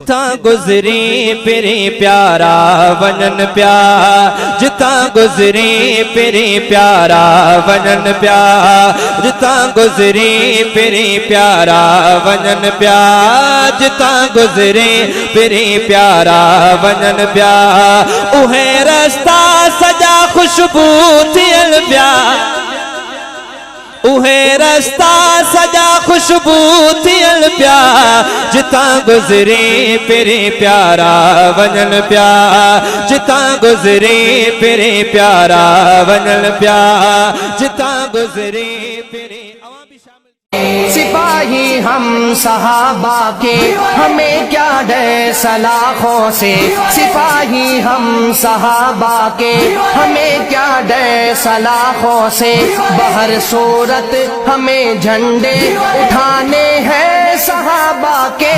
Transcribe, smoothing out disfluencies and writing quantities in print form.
जिता गुजरी पिरी प्यारा वनन प्यार, जिता गुजरी पिरी प्यारा वनन प्यार, जिता गुजरी पिरी प्यारा वनन प्यार, जिता गुजरी पिरी प्यारा वनन प्यार। उहे रास्ता सजा खुशबू थियल प्यार, उहे रास्ता सजा खुशबू थियल प्यार, जिता गुजरी पिरी प्यारा वनन प्यार, जिता गुजरी पिरी प्यारा वनन प्यार, जिता गुजरी पिरी। सिपाही हम सहाबा के, हमें क्या डर सलाखों से। सिपाही हम सहाबा के, हमें क्या डर सलाखों से। बहर सूरत हमें झंडे उठाने हैं सहाबा के।